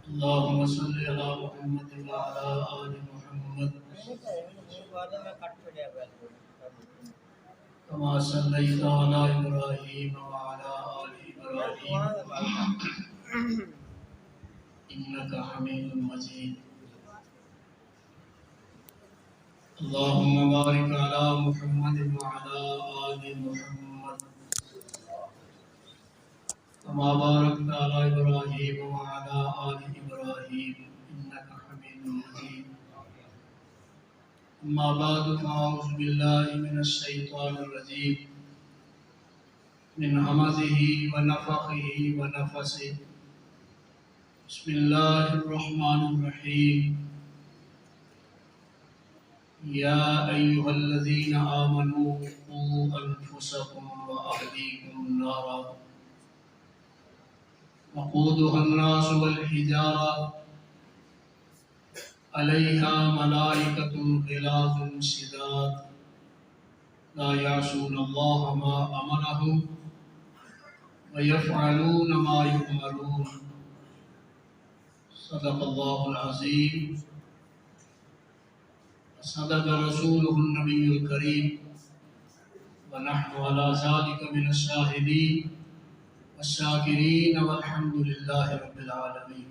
اللهم صل على محمد وعلى آل محمد كما صليت على إبراهيم وعلى آل إبراهيم إنك حميد مجيد اللهم بارك على محمد وعلى آل محمد كما باركت على إبراهيم وعلى آل إبراهيم إنك حميد مجيد أما بعد فأعوذ بالله من الشيطان الرجيم من همزه ونفخه ونفسه بسم الله الرحمن الرحيم يا أيها الذين آمنوا قوا أنفسكم وأهليكم نارا وقودها الناس والحجارة عليها ملائكة غلاظ شداد لا يعصون الله ما أمرهم ويفعلون ما يؤمرون صدق الله العظيم صدق رسوله النبي الكريم ونحن على ذلك من الشاهدين والشاكرين والحمد لله رب العالمين.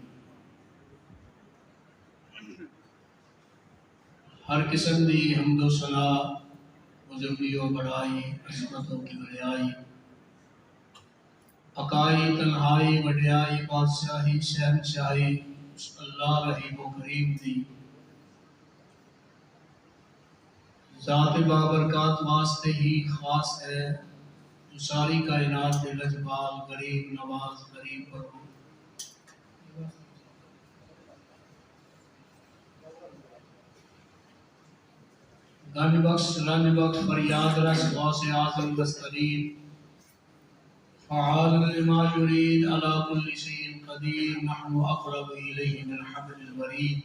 ہر قسم دی حمد و ثنا بزرگی و بڑائی عظمت و کبریائی اکائی تنہائی وڈیائی بادشاہی شہنشاہی اس اللہ رحیم و کریم دی ذات بابرکات واسطے ہی خاص ہے جو ساری کائنات دے لجبال غریب نواز غریب پر غم بخش رنج بخش فریاد رس غوث اعظم دستگیر فعال لما يريد على كل شيء قدير نحن اقرب اليه من حبل الوريد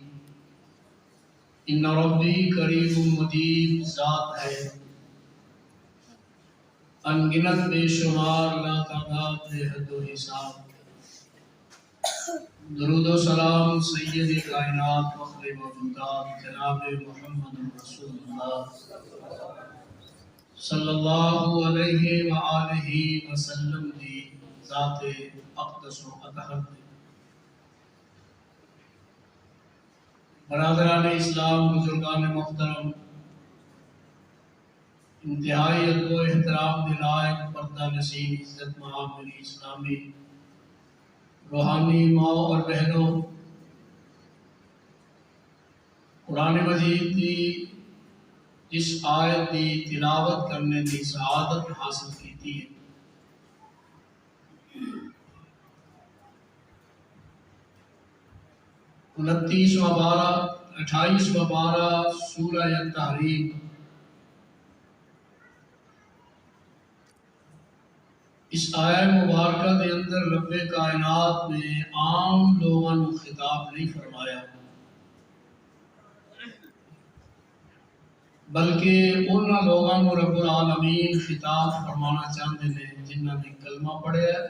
ان ربی قریب مجیب ذات ہے انگنت بے شمار لا تعداد بے حد و حساب درود و سلام سید کائنات فخر موجودات جناب محمد رسول اللہ صلی اللہ علیہ وآلہ وسلم دی ذات اقدس و اطہر دی. برادران اسلام بزرگان محترم انتہائی ادب و احترام کے لائق پردہ نشین عزت معامری اسلامی روحانی ماں اور بہنوں قرآن مجید کی جس آیت کی تلاوت کرنے کی سعادت حاصل کی تھی 28 و 12 سورہ التحریم. اس آیہ مبارکہ کے اندر رب کائنات نے عام لوگوں کو خطاب نہیں فرمایا بلکہ ان لوگوں کو رب العالمین خطاب فرمانا چاہتے ہیں جنہوں نے کلمہ پڑھا ہے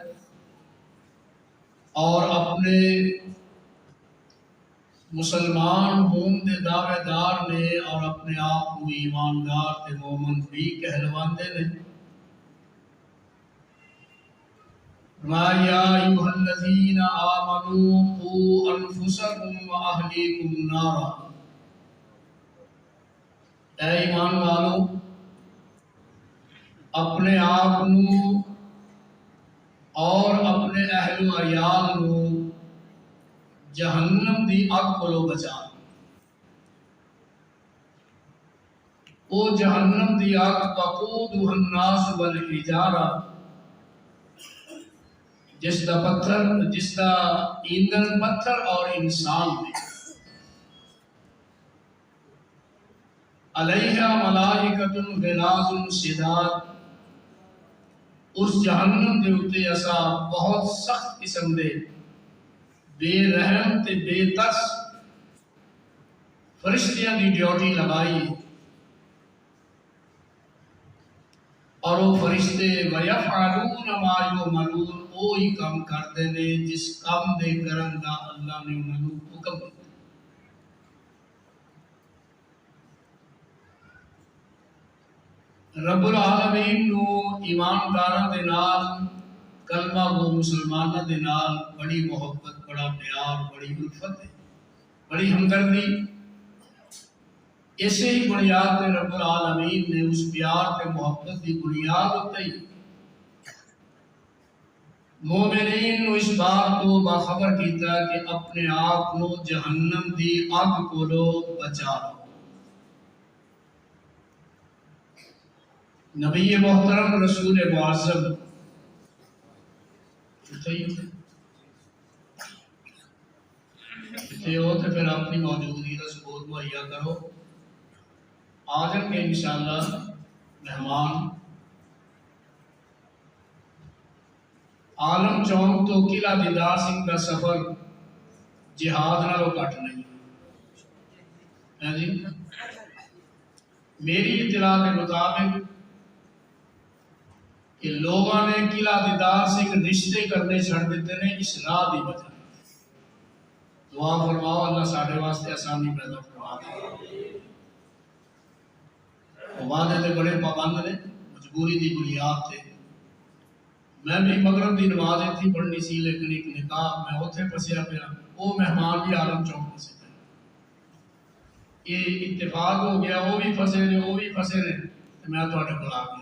اور اپنے مسلمان ہون دے دعوے دار نے اور اپنے آپ کو ایماندار تے مومن بھی کہلواندے نے. یا ایھا الذین آمنوا قوا انفسکم واہلیکم نارا، اے ایمان والو اپنے آپ اور اپنے اہل و عیال نو جہنم دی اگ کولو بچا. او جہنم دی اگ وقودها الناس والحجارہ جس دا ایندھن پتھر اور انسان دے. علیہا ملائکۃ غلاظ شداد، اس جہنم دے اتے اسا بہت سخت قسم دے بے رحم تے بے ترس فرشتیاں دی ڈیوٹی لگائی. اور وہ فرشتے وَيَفْعَلُونَ مَا يُؤْمَرُونَ وہی کام کرتے نے جس کام دے کرن دا اللہ نے انہوں نے حکم دیا۔ رب العالمین نو ایمانداراں دے نال کلمہ گو مسلماناں دے نال بڑی محبت، بڑا پیار، بڑی الفت ہے، بڑی ہمدردی۔ اسی ہی بنیاد پہ رب العالمین نے اس پیار تے محبت کی بنیاد ہوتا ہی مومنین نو اس بات کو باخبر کیتا کہ اپنے آپ کو جہنم دی اگ کولو بچا لو۔ نبی محترم رسول معظم کتنے ہو تو پھر اپنی موجودگی کا ثبوت مہیا کرو۔ آ جائیں گے انشاءاللہ مہمان۔ عالم چوک تو قلعہ دیدار سنگھ کا سفر جہاد نالوں کٹ نہیں ہے جی۔ میری اطلاع کے مطابق کہ لوگوں نے قلعہ دیدار سنگھ رشتے کرنے چھڑ دیتے ہیں اس راہ دی وجہ۔ دعا فرماؤ اللہ ساڑھے واسطے آسانی پیدا فرما دے۔ وعدے دے بڑے پابند نے، مجبوری دی بنیاد تھے۔ میں بھی مغرب دی نماز تھی پڑھنی سی لیکن ایک نکاح میں اوتھے پسیا پیا، وہ مہمان بھی عالم چوک پسے پہ۔ یہ اتفاق ہو گیا، وہ بھی پھسے نے، وہ بھی پھسے نے، تو میں تواڈے کول آ گیا۔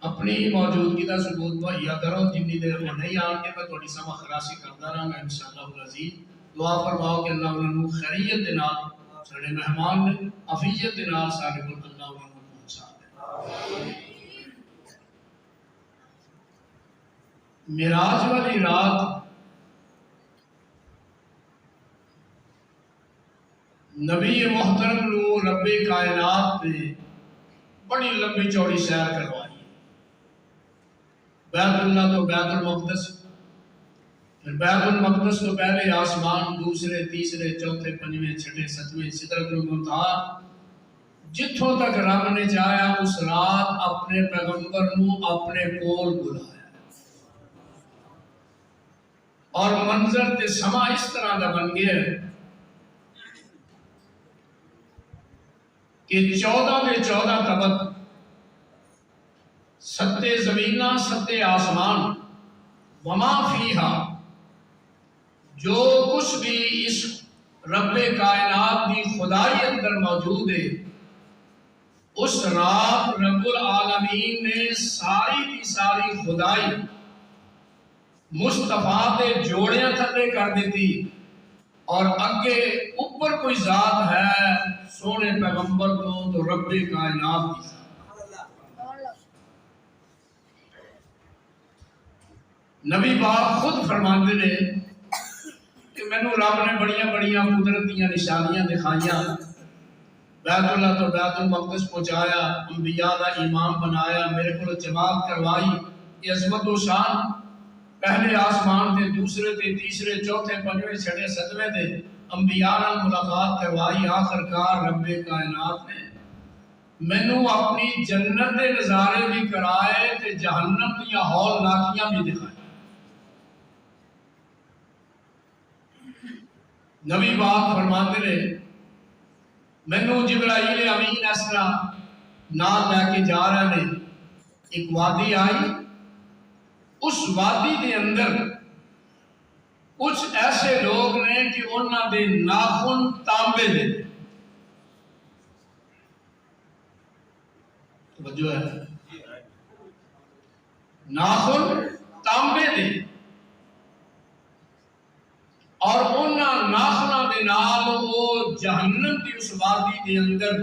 اپنی موجودگی کا ثبوت مہیا کرو، جنی دیر وہ نہیں آن کے میں تھوڑی سما خلاصی کرتا رہا گا انشاءاللہ العزیز۔ دعا فرماؤ کہ اللہ انہوں نے خیریت دے نال سارے مہمان نے عافیت دے نال سارے کو اللہ انہوں نے پہنچا دے۔ معراج والی رات نبی محترم نو رب کائنات نے بڑی لمبی چوڑی سیر کروائی۔ بیت اللہ تو بیت المقدس، پھر بیت المقدس تو پہلے آسمان، دوسرے، تیسرے، چوتھے، پنجویں، چھٹے، ستویں، سدرۃ المنتہا، جتھوں تک رب نے چاہیا اس رات اپنے پیغمبر نو اپنے کول بلایا۔ اور منظر تے سما اس طرح دا بن گیا کہ 14 دے 14 طبق، 7 زمیناں، 7 آسمان، وما فیہا، جو کچھ بھی اس رب کائنات کی خدائی اندر موجود ہے، اس رات رب العالمین نے ساری کی ساری خدائی مصطفیٰ دے جوڑیاں تھلے کر دیتی، اور اگے اوپر کوئی ذات ہے سونے پیغمبر تو رب کائنات کی ذات۔ نبی پاک خود فرماندے نے کہ مینوں رب نے بڑیاں بڑیاں قدرت دیاں نشانیاں دکھائیاں، بیت اللہ تو بیت المقدس پہنچایا، انبیاء دا امام بنایا، میرے کو جماعت کروائی، یہ عظمت و شان پہلے آسمان تے، دوسرے تے، تیسرے، چوتھے، پنجویں، چھٹے، ستویں تے انبیاء نال ملاقات کروائی۔ آخر کار رب کائنات نے مینوں اپنی جنت دے نظارے بھی کرائے تے جہنم دیا ہول ناکیاں بھی دکھائے۔ نبی پاک فرماتے نے مینوں جبرائیل امین اس طرح نال لے کے جا رہے نے، ایک وادی آئی، اس وادی دے اندر کچھ ایسے لوگ نے کہ انہاں دے ناخن تانبے دے، توجہ ہے، ناخن تانبے دے، اور انہاں ناخناں دے نال وہ جہنم کی اس وادی دے اندر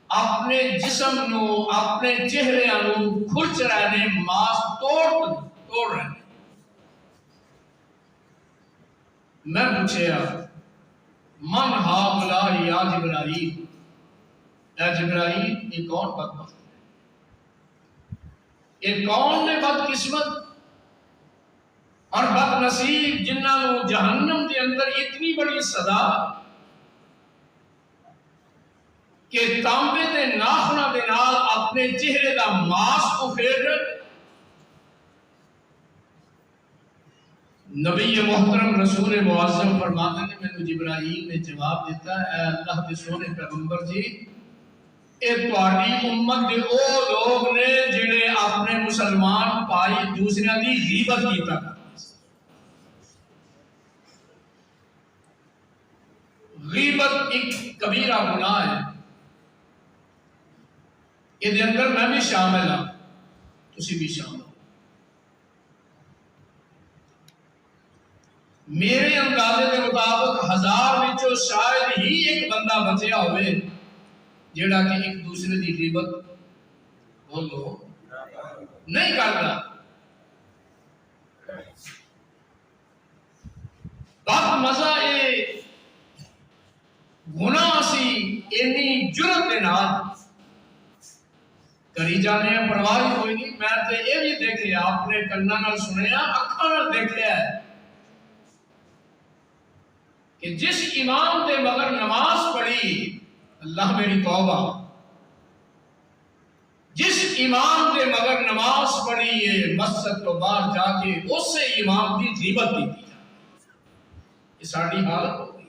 اپنے جسم نو، اپنے چہرے نو کھرچ رہے نے، ماس توڑ رہے نے۔ میں پوچھیا من ہاؤلاء یا جبرائیل، اے جبرائیل یہ کون بدبخت ہے، یہ کون نے بدقسمت اور بد نصیب جنہاں نو جہنم دے اندر اتنی بڑی سزا کہ تانبے دے ناخنا دے نال اپنے چہرے دا ماس کو پھیر نبی محترم رسول معظم فرماتے ہیں میں نے جبرائیل نے جواب دیتا ہے اے اللہ کے سونے پیغمبر جی اے تہاڈی امت دے او لوگ نے جڑے اپنے مسلمان بھائی دوسریاں دی غیبت کیتا غیبت ایک کبیرہ گناہ ہے یہ دے اندر میں بھی شامل ہوں تسی بھی شامل ہو میرے اندازے کے مطابق 1000 وچوں شاید ہی ایک بندہ بچیا ہوئے جیڑا کہ ایک دوسرے دی غیبت بولو نہیں کرتا بات مزہ اے گناہ سی اینی جرت دے نال کری جانے ہیں پرواہ کوئی نہیں میں تے یہ بھی دیکھے اپنے کناں نال سنیا اکھاں نال دیکھیا ہے کہ جس امام دے مگر نماز پڑھی اللہ میری توبہ جس امام دے مگر نماز پڑھی ہے مسجد تو باہر جا کے اس سے امام کی غیبت کی تھی یہ ساری حالت ہو گئی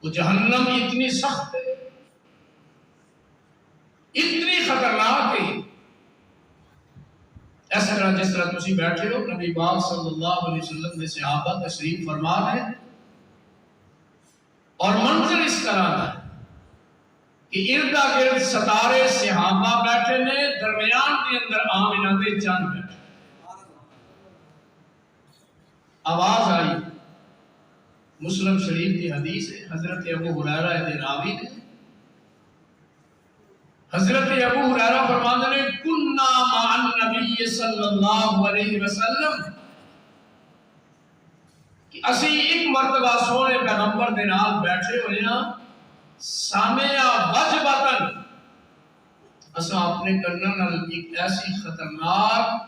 وہ جہنم اتنی سخت ہے اتنی خطرناک ہے اس طرح جس طرح تسی بیٹھے ہو نبی پاک صلی اللہ علیہ وسلم نے صحابہ تشریف فرما ہے اور منظر اس طرح ہے کہ اردا گرد ستارے صحابہ بیٹھے نے درمیان کے اندر آمنہ دے چاند بیٹھے آواز آئی مسلم شریف کی حدیث ہے حضرت ابو ہریرہ راوی نے حضرت ابو ہریرہ فرماتے ہیں کنا مع النبی صلی اللہ علیہ وسلم کہ اسی ایک مرتبہ سونے پیغمبر دے نال بیٹھے ہوئے ہیں سامعہ وجبتن اساں اپنے کناں نال ایک ایسی خطرناک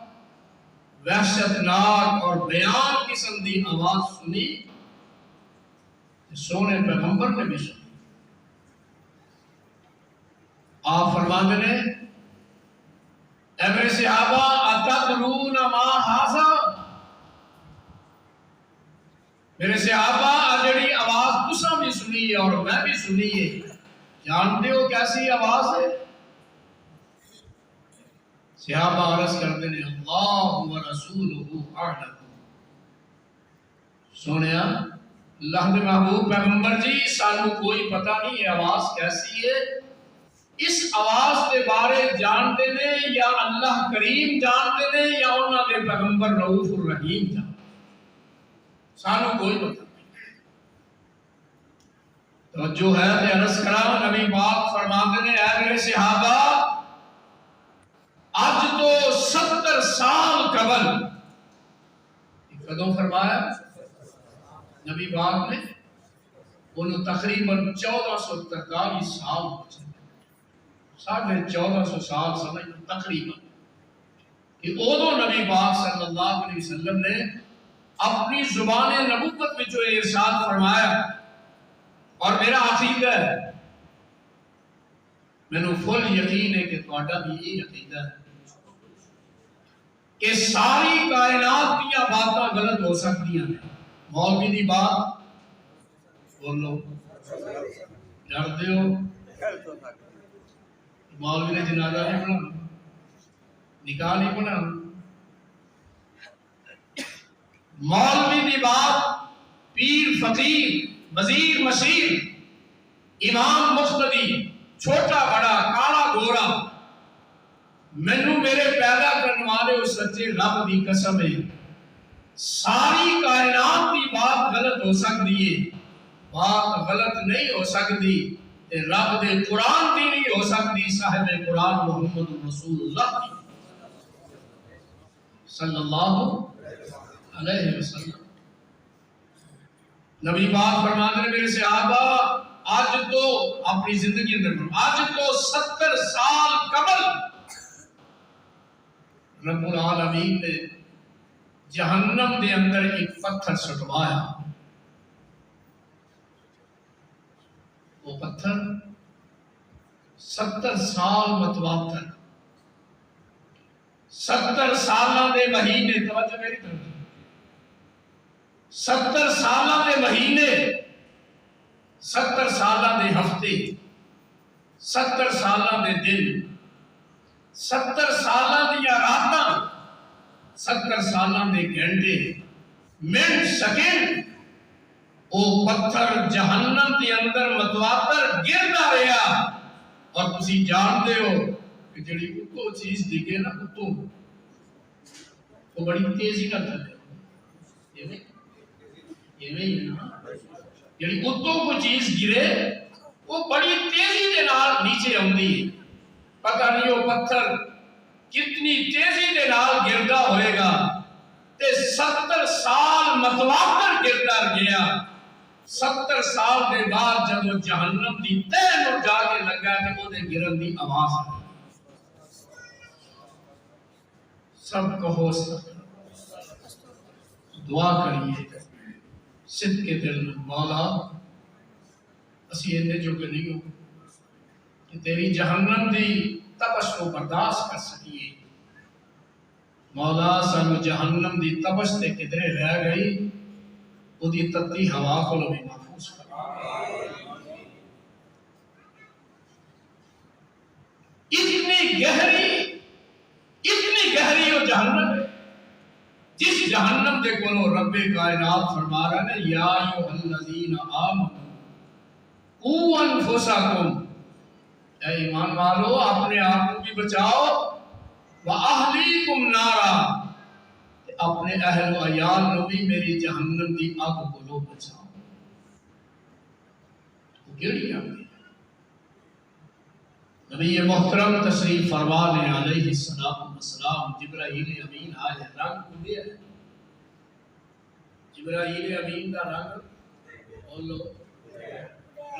وحشتناک اور بیان قسم دی آواز سنی سونے پیغمبر نے بھی سنی آپ فرماتے ہیں اے میرے صحابہ اتدرون ما ھذا میرے صحابہ جڑی آواز تساں بھی سنی ہے اور میں بھی سنی ہے جانتے ہو کیسی آواز ہے صحابہ عرض کرتے ہیں اللہ و رسولہ اعلم سونیا اللہ کے محبوب پیغمبر جی سانو کوئی پتہ نہیں ہے آواز کیسی ہے اس آواز کے بارے جانتے ہیں یا اللہ کریم جانتے ہیں یا انہوں نے پیغمبر رؤوف الرحیم جانتے سانو کوئی پتہ نہیں تو جو ہے تے عرض کرا نبی پاک فرماتے ہیں اے میرے صحابہ آج تو 70 سال قبل کدوں فرمایا نبی پاک نے انہوں تقریباً 1443 سال بچے 1450 سال سمجھ تقریباً کہ ادو نبی پاک صلی اللہ علیہ وسلم نے اپنی زبان نبوت میں جو ارشاد فرمایا اور میرا عقیدہ ہے میں نے فل یقین ہے کہ تہاڈا بھی یہ عقیدہ ہے کہ ساری کائنات کی باتاں غلط ہو سکتی ہیں مولوی دی بات بولو ڈرتے ہو مولوی نے جنازہ نہیں پڑھانا نکاح نہیں پڑھانا مولوی دی بات پیر فقیر وزیر مشیر امام مقتدی چھوٹا بڑا کالا گورا مینوں میرے پیدا کرنے والے اس سچے رب دی قسم ہے ساری کائنات کی بات غلط ہو سکتی ہے بات غلط نہیں ہو سکتی رب دے قرآن کی نہیں ہو سکتی صاحب قرآن محمد رسول اللہ صلی اللہ علیہ وسلم نبی پاک فرماتے ہیں میرے صحابہ آج تو اپنی زندگی اندر آج تو 70 سال قبل رب العالمین نے جہنم دے اندر ایک پتھر سٹوایا وہ پتھر 70 سال متواتر 70 سالہ دے مہینے، توجہ میری طرف، 70 سالہ دے مہینے، 70 سالہ دے ہفتے، 70 سالہ دے دن، 70 سالہ دیا راتاں، 70 سالہ دے گھنٹے، منٹ، سیکنڈ، وہ پتھر جہنم کے اندر متواتر گردا رہا۔ اور تسی جانتے ہو کہ جڑی اتو چیز دکھے نا، اتو وہ بڑی تیزی کا چلے، یہ نہیں نا، جڑی اتو کو چیز گرے وہ بڑی تیزی دے نال نیچے آندی ہے۔ پتہ نہیں وہ پتھر کتنی تیزی دے نال گردا ہوئے گا، تے 70 سال متواتر گردا گیا۔ 70 سال دے بعد جب وہ جہنم دی تہ نو جا کے لگا تے وہ دے گرن دی آواز آئی۔ سب کہو دعا کریے صدق کے دل میں، مولا اسی اینے جو کہ نہیں ہو کہ تیری جہنم دی تپش کو برداشت کر سکیے۔ مولا سانو جہنم دی تپش تے کدرے رہ گئی، وہ دی تتی ہوا کو بھی محفوظ کر۔ اتنی گہری وہ جہنم ہے، جس جہنم دے کو رب کائنات فرما رہا ہے یا ایھا الذین آمنوا قوا انفسکم، اے ایمان والو اپنے آپ کو بھی بچاؤ، وَأَهْلِيكُمْ نَارًا، اپنے اہل و عیال کو بھی میری جہنم دی آگ کو لو بچاؤ۔ گڑی آگئی نبی محترم تشریف فرما لے علیہ السلام، جبرائیل امین آئے، رنگ کھلے ہے، جبرائیل امین کا رنگ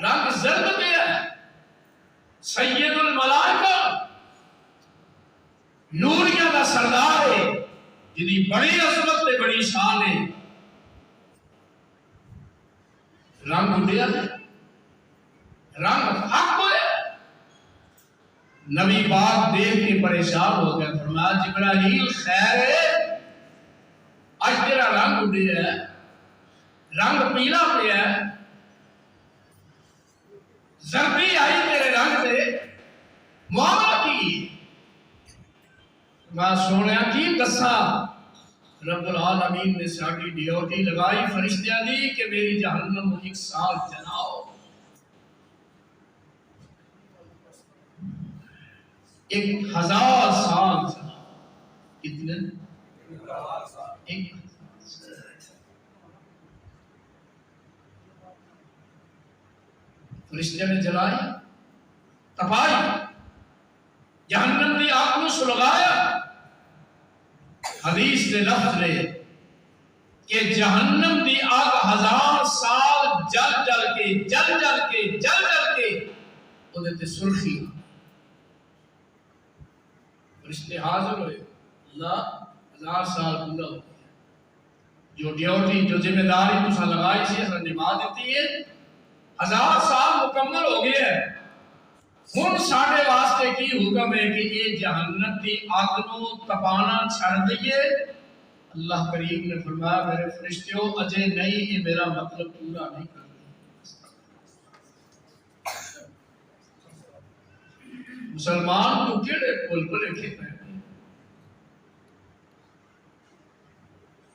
رنگ زرد پہ ہے، سید الملائکہ نوریہ کا سردار ہے، جنہی بڑی عظمت تے بڑی شان ہے، رنگ اڈیا ہے، رنگ حق ہوئے۔ نبی پاک دیکھ کے پریشان ہو گیا، فرمایا جبرائیل خیر ہے، آج تیرا رنگ اڈیا ہے، رنگ پیلا پہ ہے، زردی آئی تیرے رنگ سے، معاملہ کی میں سونے کی دسا، رب العالمین نے ساڑھی ڈیوٹی لگائی فرشتیاں دی کہ میری جہنم 1 سال جلاؤ، 1000 سال جلاؤ، کتنے؟ 1000 فرشتیاں نے جلائی، تپائی، جہنم دی آگ کو سلگایا۔ حدیث دے لفظ لے کہ جہنم دی آگ 1000 سال جل جل کے وہ دیتے سرخی، فرشتے حاضر ہوئے، اللہ 1000 سال پورا ہو گیا، جو ڈیوٹی جو ذمہ داری تسا لگائی سی اسا نبھا دیتی ہے، 1000 سال مکمل ہو گئے ہیں۔ ہن ساڈے واسطے کی حکم ہے کہ یہ جہنم کی آگ نو تپانا چھڑ دئیے۔ اللہ کریم نے فرمایا میرے فرشتوں اجے نہیں، یہ میرا مطلب پورا نہیں کر مسلمان تو کیڑے پل پلے کھے پہ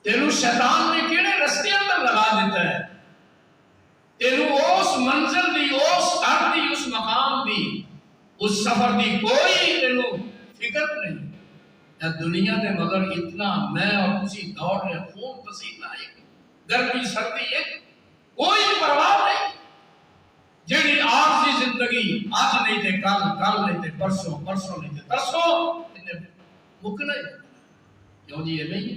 تینو شیطان نے کیڑے رستے اندر لگا دیتا ہے، تینو اس منزل دی، اس گھر دی، اس مقام دی، اس سفر دی کوئی تینو فکر نہیں ہے دنیا دے، مگر اتنا میں اور تسی دوڑ رہے، خون پسینہ ایک، گرمی سردی ایک، کوئی پرواہ نہیں۔ جیڑی عارضی زندگی آج نہیں تھے کل، کل نہیں تھے پرسوں، پرسوں نہیں تھے ترسوں، انہیں مکنا ہی کیوں جی یہ نہیں ہے۔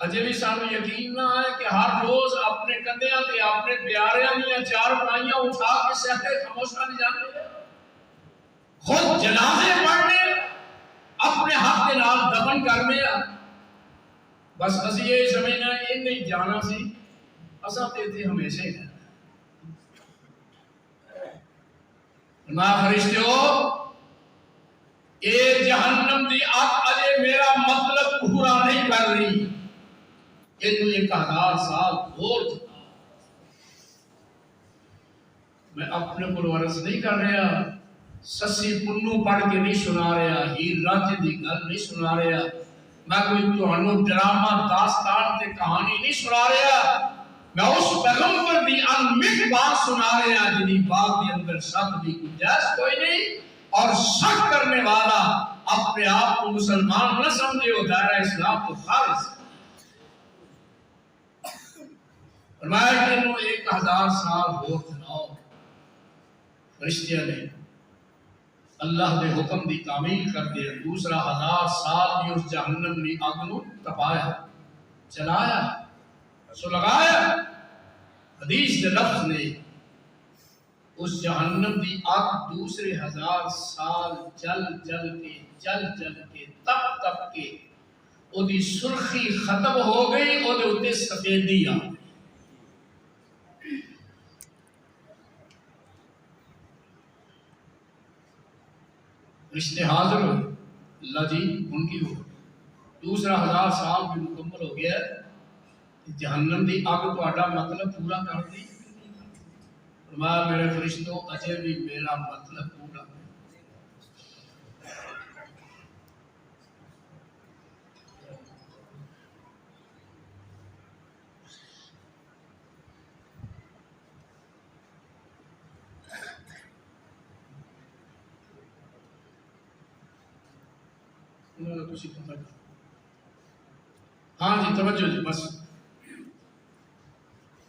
اجے بھی سانو یقین نہ آئے کہ ہر روز اپنے کندیاں تے اپنے پیاریاں دیا 4 پائیاں اٹھا کے سہتے خاموشہ نہیں جانے، خود جنازے پڑھنے، اپنے حق کے نال دفن کرنے، بس اسی یہ سمجھنا یہ نہیں جانا سی، اساں تے تھے ہمیشہ ہی رہنا، فرمایا فرشتیو اے جہنم دی آگ اجے میرا مطلب پورا نہیں کر رہی، یہ تو 1000 سال اور میں اپنے کو عرض نہیں کر رہا، سسی پنو پڑھ کے نہیں سنا رہا، ہیر رانجھے دی گل نہیں سنا رہا، میں کوئی تہانوں ڈرامہ داستان تے کہانی نہیں سنا رہا، میں اس پیغمبر دی انمٹ بات سنا رہا جنہی بات کے اندر شک دی گنجائش کوئی نہیں، اور شک کرنے والا اپنے آپ کو مسلمان نہ سمجھے ہو دائرہ اسلام کو خارج۔ فرمایا کہ انہوں 1000 سال ہو جناؤ، فرشتیاں نے اللہ دے حکم دی تعمیل کر دیا، دوسرا 1000 سال بھی اس جہنم نے آگ نو تپایا، چلایا، سلگایا۔ حدیث کے لفظ نے اس جہنم دی آگ دوسرے 1000 سال جل کے تپ کے او دی سرخی ختم ہو گئی، او دے اتے سفیدی آ گئی۔ رشتے حاضر ہوئے، اللہ جی ان کی ہو، دوسرا 1000 سال بھی مکمل ہو گیا ہے، جہنم دی آگ تہاڈا مطلب پورا کر دی۔ فرمایا میرے فرشتوں اجے بھی میرا مطلب پورا ہے۔ ہاں جی توجہ جی بس،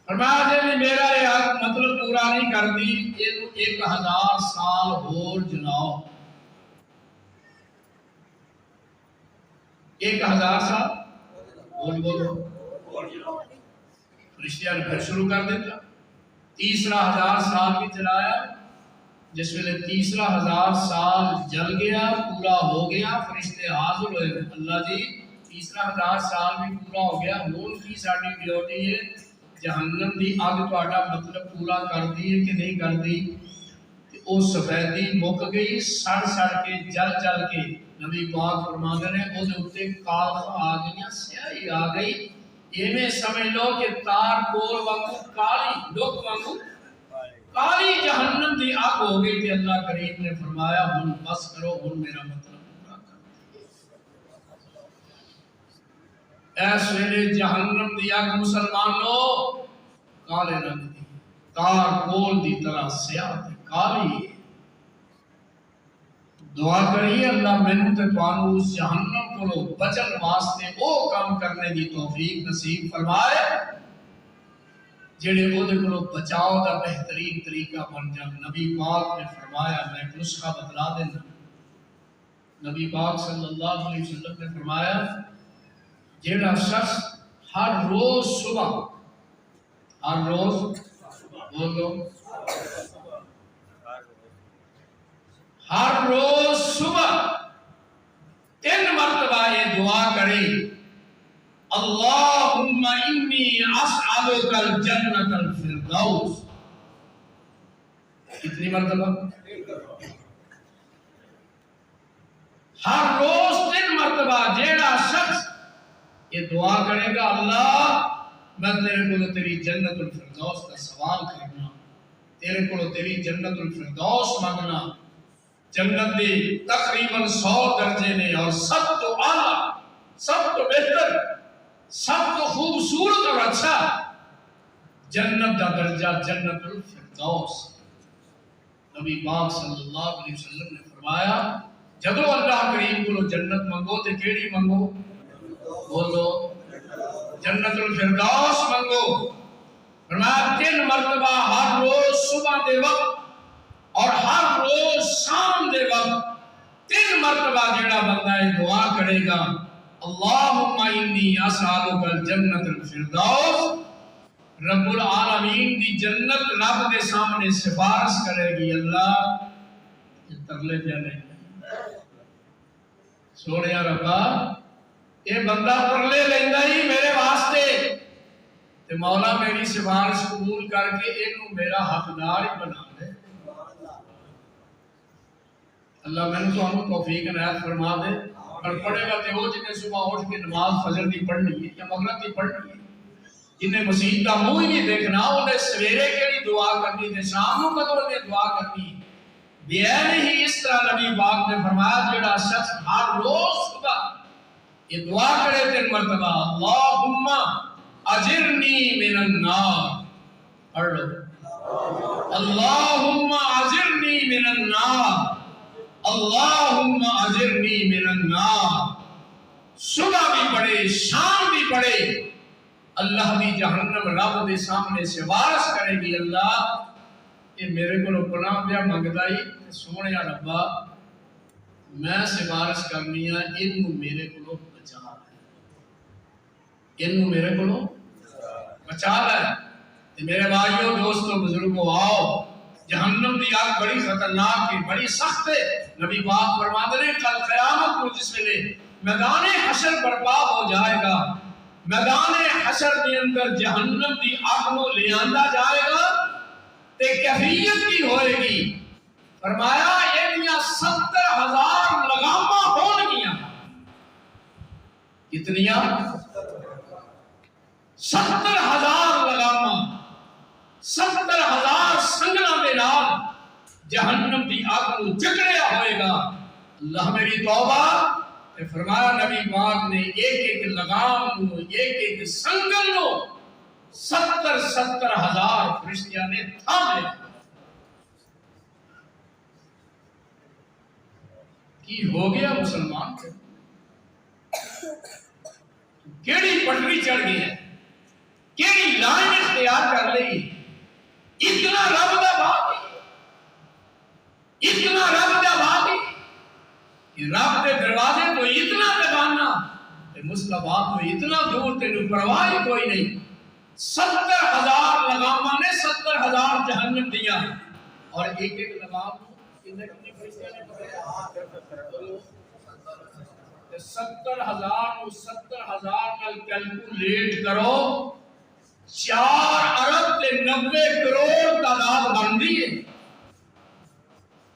فرمایا جی میرا یہ مطلب پورا نہیں کر دی، 1000 سال اور جلاؤ، 1000 سال اور بولو، فرشتیاں نے پھر شروع کر دیتا، تیسرا 1000 سال بھی چلایا، جس ویلے تیسرا 1000 سال جل گیا، پورا ہو گیا، فرشتے حاضر ہوئے، اللہ جی تیسرا 1000 سال بھی پورا ہو گیا، ہون کی ساڑی ڈیوٹی ہے جہنم دی آگ تہاڈا مطلب پورا کر دی ہے کہ نہیں کر دی؟ او سفیدی مک گئی، سڑ کے جل کے، نبی پاک فرماتے ہیں او دے اوتے کالخ آ گئیاں، سیاہی آ گئی، ایویں سمجھ لو کہ تار کول وانگو کالی لوک وانگو کالی جہنم دی آگ ہو گئی، کہ اللہ کریم نے فرمایا ہن بس کرو، ہن میرا مطلب پورا کرو۔ ایس ویلے جہنم دی آگ مسلمانوں کالے رنگ دی، تار کول دی طرح سیاہ تے کالی۔ دعا کریے اللہ مینوں تے تانوں اس جہنم کو بچن واسطے او کام کرنے دی توفیق نصیب فرمائے جڑے او دے کولوں بچاؤ دا بہترین طریقہ بن جان۔ نبی پاک نے فرمایا، میں ایک نسخہ بتلا دینا، نبی پاک صلی اللہ علیہ وسلم نے فرمایا جڑا شخص ہر روز صبح، ہر روز بولو، ہر روز صبح 3 مرتبہ یہ دعا کرے، اللہم انی اسألک الجنت الفردوس، کتنی مرتبہ؟ ہر روز 3 مرتبہ جیڑا شخص یہ دعا کرے گا، اللہ میں تیرے کو تیری جنت الفردوس کا سوال کرنا، تیرے کو تیری جنت الفردوس مانگنا، جنت دی تقریباً 100 درجے نے، اور سب تو اعلیٰ، سب تو بہتر، سب تو خوبصورت اور اچھا جنت دا درجہ جنت الفردوس۔ نبی پاک صلی اللہ علیہ وسلم نے فرمایا جدو اللہ کریم کو جنت منگو تے کیڑی منگو؟ بولو جنت الفردوس منگو۔ فرمایا 3 مرتبہ ہر روز صبح دے وقت اور ہر روز شام دے وقت 3 مرتبہ جڑا بندہ یہ دعا کرے گا، اللہم انی اسألک الجنت الفردوس، رب العالمین دی جنت رب دے سامنے سفارش کرے گی، اللہ یہ ترلے پہ نہیں سوڑیا ربا یہ بندہ ترلے لیندہ ہی میرے واسطے، تے مولا میری سفارش قبول کر کے انہوں میرا حقدار ہی بنا دے۔ اللہ میں نے تو توفیق عنایت فرما دے اور پڑھے گا تو وہ جنہیں صبح اٹھ کے نماز فجر کی پڑھنی ہے یا مغرب کی پڑھنی ہے، جنہیں مسیح کا منہ ہی نہیں دیکھنا، انہیں سویرے کے لیے دعا کرنی ہے، شام کو کدو نے دعا کرنی ہے۔ بیان ہی اس طرح نبی پاک نے فرمایا جڑا شخص ہر روز صبح یہ دعا کرے 3 مرتبہ اللہم اجرنی من النار، پڑھ لو اللہم اجرنی من النار، اللہم اجرنی من النار، صبح بھی پڑھے شام بھی پڑھے، اللہ دی جہنم رب دے سامنے سفارش کرے گی، اللہ یہ میرے کو پناہ پیا منگدا ہی سونے ربا میں سفارش کرنی ہے، انہوں میرے کو بچا لے، انہوں میرے کو بچا لے۔ میرے بھائیوں دوستوں بزرگوں آؤ، جہنم دی آگ بڑی خطرناک ہے، بڑی سخت ہے۔ نبی پاک فرماتے ہیں کل قیامت کو جس ویلے میدان حشر برپا ہو جائے گا، میدان حشر کے اندر جہنم دی آگ کو لے آندا جائے گا تے کیفیت کی ہوئے گی، فرمایا یہ 70,000 لگاماں ہون گیاں، کتنیاں 70,000 لگاماں، 70,000 سنگلاں دے نال جہنم دی آگ کو جکڑیا ہوئے گا۔ اللہ میری توبہ، فرمایا نبی پاک نے ایک لگام نو ایک سنگل نو 70,000 فرشتیاں نے تھامے۔ کی ہو گیا مسلمان کے کیڑی پٹری چڑھ گئی ہے، کیڑی لائن اختیار کر لی، اتنا رب دا باقی، اتنا رب دا باقی کہ رب دے دروازے کو اتنا دبانا تے مصطفیٰ کو اتنا دور تینوں پرواہ کوئی نہیں۔ 70,000 لگاماں نے 70,000 جہنم دیا، اور ایک لگام کتنے فرشتیاں نے پکڑا 70,000 کو 70,000 نال کیلکولیٹ کرو 4 ارب تے 90 کروڑ تعداد بنتی ہے،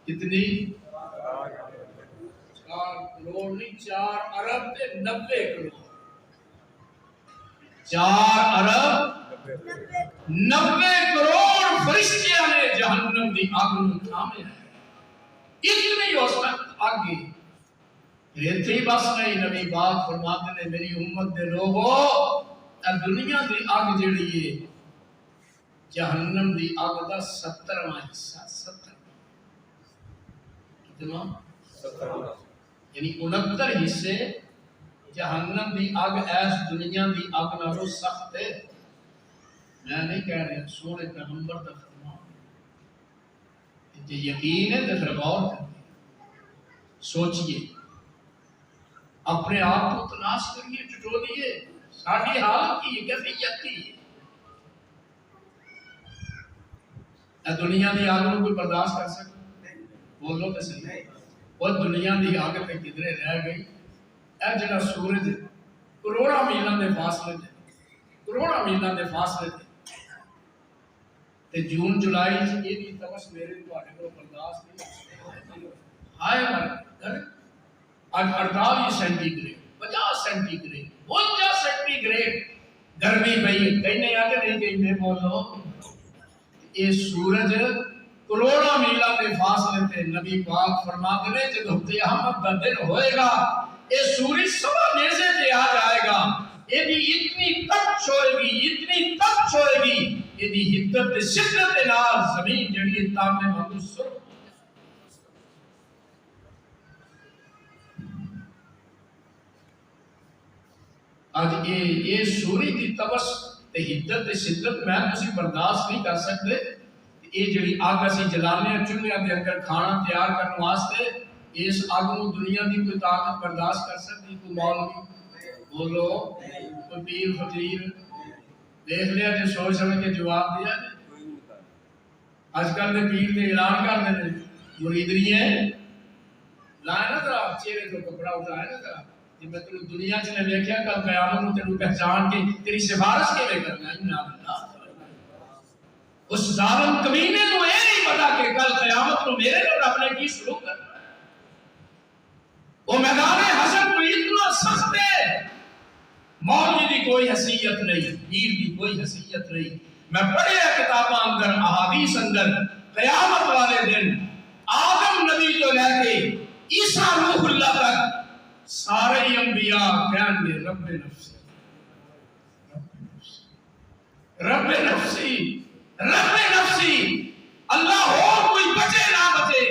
کتنی 4 کروڑ نہیں، 4 ارب تے 90 کروڑ، 4 ارب 90 کروڑ فرشتیاں نے جہنم دی آگ نو تھامے ہے۔ اتنی اس وقت آگے رہتے ہی بس نہیں، نبی پاک فرماتے نے میری امت دے لوگو دنیا دی آگ جڑی ہے جہنم دی آگ دا 70واں حصہ، 70 کتنا 70 یعنی 69 حصے جہنم دی آگ ایس دنیا دی آگ نالوں سخت ہے۔ میں نہیں کہہ رہا، سونے پیغمبر دا فرمان ہے، یقین ہے تو پھر غور کریں، سوچئے، اپنے آپ کو تلاش کریے، ٹٹولیے، ساڑھی حالت کی کیفیت کی ہے۔ دنیا دی آگ کو کوئی برداشت کر سکتا؟ بولو تو صحیح، وہ دنیا دی آگ پہ کدھرے رہ گئی؟ اے جڑا سورج کروڑا میلاں دے فاصلے تے، کروڑا میلاں دے فاصلے تے تے جون جولائی یہ بھی تمس میرے تواڈے کو برداشت نہیں ہائے مر اج 48 centigrade 50 centigrade 52 centigrade گرمی پئی، کہنے آ کے نہیں کہندے بولو، یہ سورج کروڑا میلاں دے فاصلے تے نبی پاک فرماتے ہیں جب قیامت کا دن ہوئے گا یہ سورج سوا نیزے تے آ جائے گا، یہ بھی اتنی تپش ہوئے گی، اتنی تپش ہوئے گی، یہ دی حدت تے شدت دے نال زمین جڑی تابے مانگو سرخ۔ آج یہ سورج دی تپش تے حدت تے شدت میں تسی برداشت نہیں کر سکتے۔ یہ جڑی آگ اسی جلانے چولہے دے اندر کھانا تیار کرنے واسطے، اس آگ نو دنیا دی کوئی طاقت برداشت کر سکتی؟ کوئی مولوی بولو، کوئی پیر فقیر دیکھ لیا جو سوچ سمجھ کے جواب دیا جائے۔ آج کل دے پیر دے اعلان کر دینے مرید نہیں ہے، لائے نا ذرا چہرے تو کپڑا اٹھائے نا ذرا، جب میں تینوں دنیا چ نے دیکھا کل قیامت نو تینوں پہچان کے تیری سفارش کیویں کرنا ہے؟ اس ظالم کمینے کو یہ نہیں پتا کہ کل قیامت کو میرے کو رب نے کی سلوک کرنا ہے۔ وہ میدان حشر تو اتنا سخت ہے، مولوی دی کوئی حیثیت نہیں، پیر دی کوئی حیثیت نہیں۔ میں پڑھیا کتاباں اندر، احادیث اندر، قیامت والے دن آدم نبی تو لے کے عیسیٰ روح اللہ تک سارے انبیاء کہیں گے رب نفسی رب نفسی رب نفسی، اللہ ہو کوئی بچے نہ بچے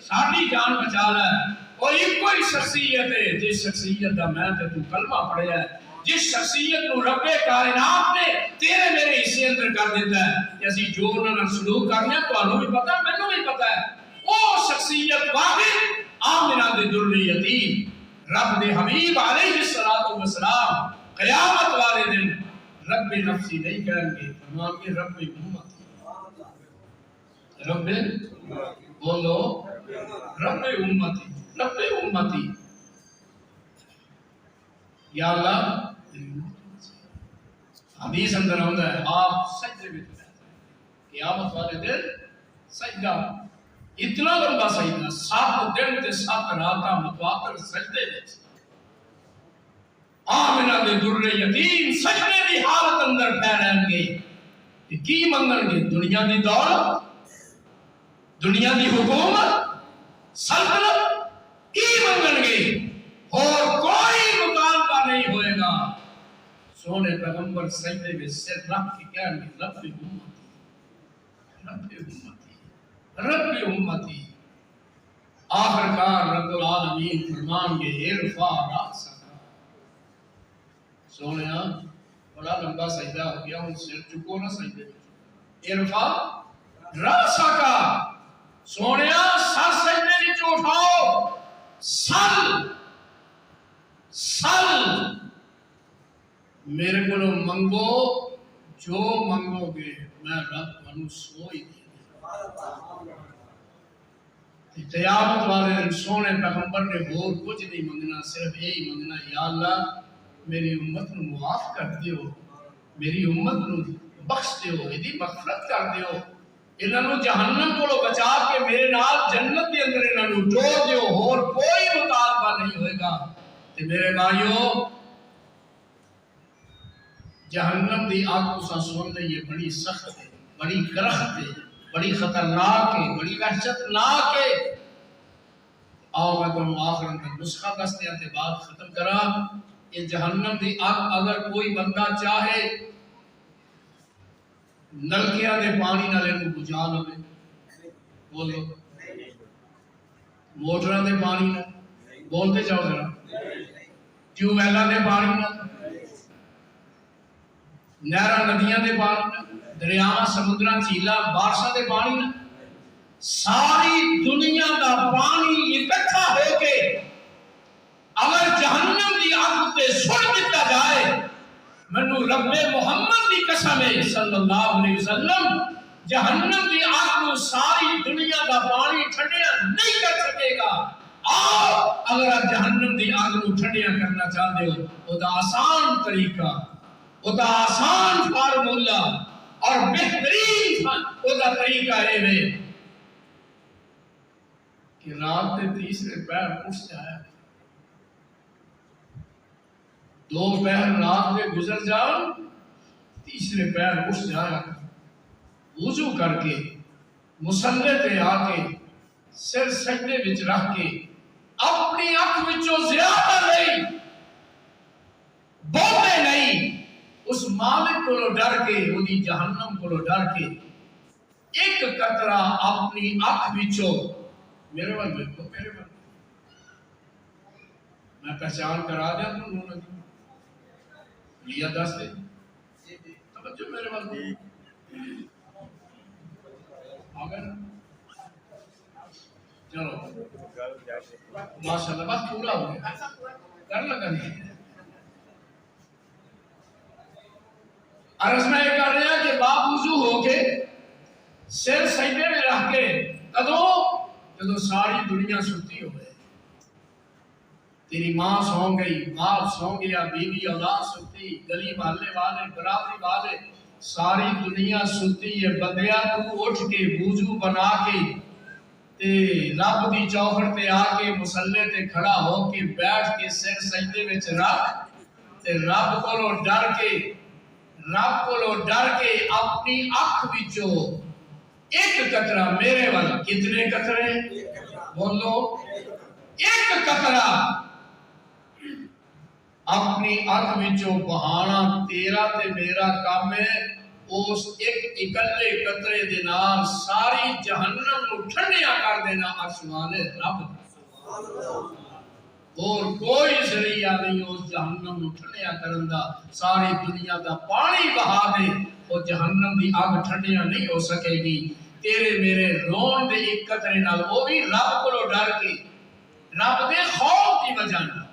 ساری جان بچا لے۔ اور ایک کوئی شخصیت ہے جس شخصیت کا میں تے تو کلمہ پڑھیا ہے، جس شخصیت کو رب کائنات نے تیرے میرے حصے اندر کر دیتا ہے کہ اسی جو انہوں نے سلوک کرنے ہیں تو بھی پتہ ہے، مینوں بھی پتہ ہے، وہ شخصیت واحد آمنہ دے دری یتیم رب دے حبیب علیہ الصلوۃ والسلام قیامت والے دن رب نفسی نہیں کہیں گے، فرمان کے رب امتی، رب بولو رب امتی، رب امتی، یا اللہ حدیث اندر ہوتا ہے آپ سجدے میں قیامت والے دن سجدہ، اتنا لمبا سجدہ 7 دن تے 7 راتاں متواتر سجدے میں، آمنہ دے در یتیم سجدے دی حالت اندر پہ رہیں گے، کی منگن گے؟ دنیا دی دولت، دنیا دی حکومت، سلطنت، کی منگن گے؟ اور کوئی مطالبہ نہیں ہوئے گا۔ سونے پیغمبر سجدے میں سر رکھ کے کہیں گے رب امتی، رب امتی، رب امتی۔ آخر کار رب العالمین فرمان گے ارفع رأسک، سونے بڑا لمبا سجدہ ہو گیا، ان سر چکو نہ سجدے میں، ارفع رأسک، سونے سر سجدے میں اٹھاؤ، سل سل میرے کو منگو، جو منگو گے میں رب تمہیں سوئی دے۔ قیامت والے دن سونے پیغمبر نے اور کچھ نہیں منگنا، صرف یہی منگنا، یا اللہ میری امت نو معاف کر دیو، میری امت نو بخش دیو، ایدی مغفرت کر دیو، انہاں نو جہنم کو بچا کے میرے نال جنت کے اندر انہاں نو جوڑ دیو، اور کوئی مطالبہ نہیں ہوئے گا۔ تے میرے بھائیو جہنم دی آگ کو سن لے، یہ بڑی سخت ہے، بڑی کرخت ہے، بڑی خطرناک ہے، بڑی وحشتناک ہے۔ آؤ میں تم آخر اندر نسخہ دستیاں تے بات ختم کرا۔ یہ جہنم دی آگ اگر کوئی بندہ چاہے نلکیاں دے پانی نالے کو بجھا لے، بولو موٹراں دے پانی نہ بولتے جاؤ ذرا، ٹیوب ویلاں دے پانی نہ، نہراں ندیاں دے پانی نہ، دریاواں سمندراں جھیلاں بارشاں دے پانی نہ، ساری دنیا دا پانی اکٹھا ہو کے اگر جہنم دی آگ تے سٹ دتا جائے، منو رب محمد دی قسم ہے صلی اللہ علیہ وسلم، جہنم دی آگ کو ساری دنیا دا پانی ٹھنڈیا نہیں کر سکے گا۔ آؤ اگر آپ جہنم دی آگ کو ٹھنڈیا کرنا چاہتے ہو، وہ دا آسان طریقہ، وہ دا آسان فارمولہ اور بہترین وہ دا طریقہ ہے کہ رات کے تیسرے پہر اٹھ جائے، 2 پہر رات میں گزر جاؤ، تیسرے پہر اٹھ جائے، وضو کر کے مصلی تے آ کے سر سجدے وچ رکھ کے اپنی اکھ وچوں زیادہ نہیں بولتے نہیں، اس مالک کو ڈر کے، وہی جہنم کو ڈر کے ایک قطرہ اپنی اکھ وچوں، میرے وال دیکھو، میرے وال میں پہچان کرا دیا تو انہوں نے لیا 10 دن توجہ میرے وال آگئے نا، چلو ماشاءاللہ بات پورا ہو گیا، کر لگا نہیں۔ عرض میں یہ کر رہا کہ باپ وضو ہو کے سر سجدے میں رکھ کے جدو ساری دنیا ستی ہو گئے، تیری ماں سو گئی، باپ سو گیا، بیوی اولاد ستی، گلی محلے والے برادری والے ساری دنیا ستی ہے، بندیا تو اٹھ کے وضو بنا کے تے رب دی چوکھٹ تے آ کے مصلے تے کھڑا ہو کے بیٹھ کے سر سجدے وچ رکھ تے رب کولوں ڈر کے اپنی اکھ وچوں ایک قطرہ میرے وال کتنے قطرے بولو ایک قطرہ اپنی اکھ وچوں بہانا تیرا تے میرا کام ہے اس ایک اکلے قطرے دے نال ساری جہنم نو ٹھنڈیا کر دینا آسمان رب اور کوئی ذریعہ نہیں اس جہنم نو ٹھنڈیا کرن دا ساری دنیا دا پانی بہا دے وہ جہنم دی اگ ٹھنڈیا نہیں ہو سکے گی تیرے میرے رون دے ایک قطرے نال وہ بھی رب کو ڈر کے رب دے خوف دی وجہ نال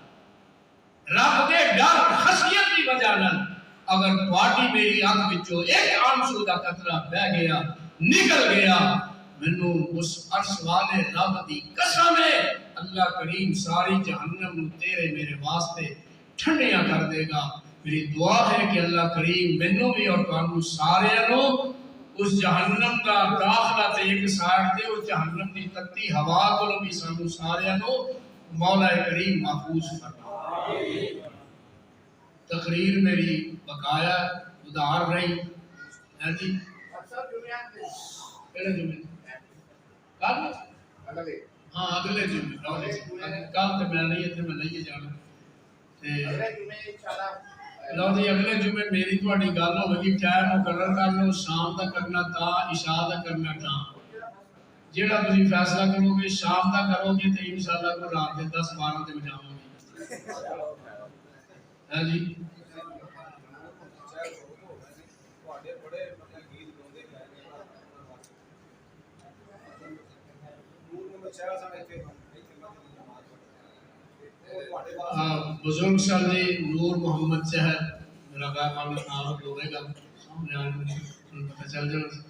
رب دے ڈر خشیت دی وجہ نال اگر تواڈی میری اکھ وچوں ایک آنسو دا قطرہ بہ گیا نکل گیا مینوں اس عرش والے رب دی قسم ہے اللہ کریم ساری جہنم نو تیرے میرے واسطے ٹھنڈیاں کر دے گا میری دعا ہے کہ اللہ کریم مینوں بھی اور تانوں سارے نو اس جہنم دا داخلہ تے ایک سائڈ تے اس جہنم دی تتی ہوا کولوں بھی سانوں سارے نو مولا کریم محفوظ فرمائے تقریر میری بقایا ادھار رہی ہے جی کہڑے جمعے کل ہاں اگلے جمعے کل تے میں نہیں اتنے میں نہیں جانا لو جی اگلے جمعے میری تہاڈی گل ہوے گی ٹائم مقرر کر لو شام دا کرنا تا عشاء دا کرنا تا جیڑا تسی فیصلہ کرو گے شام دا کرو گے تے انشاءاللہ کو رات دے 10 12 تے جاواں گے ہاں جی بزرگ صاحب جی نور محمد چہر میرا غیر معلوم نام ہوئے گا سامنے آنے پتہ چل جانا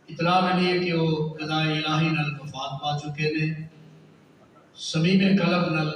اطلاع ملی ہے کہ وہ قضاء الہی نال وفات پا چکے نے سمیم قلب نال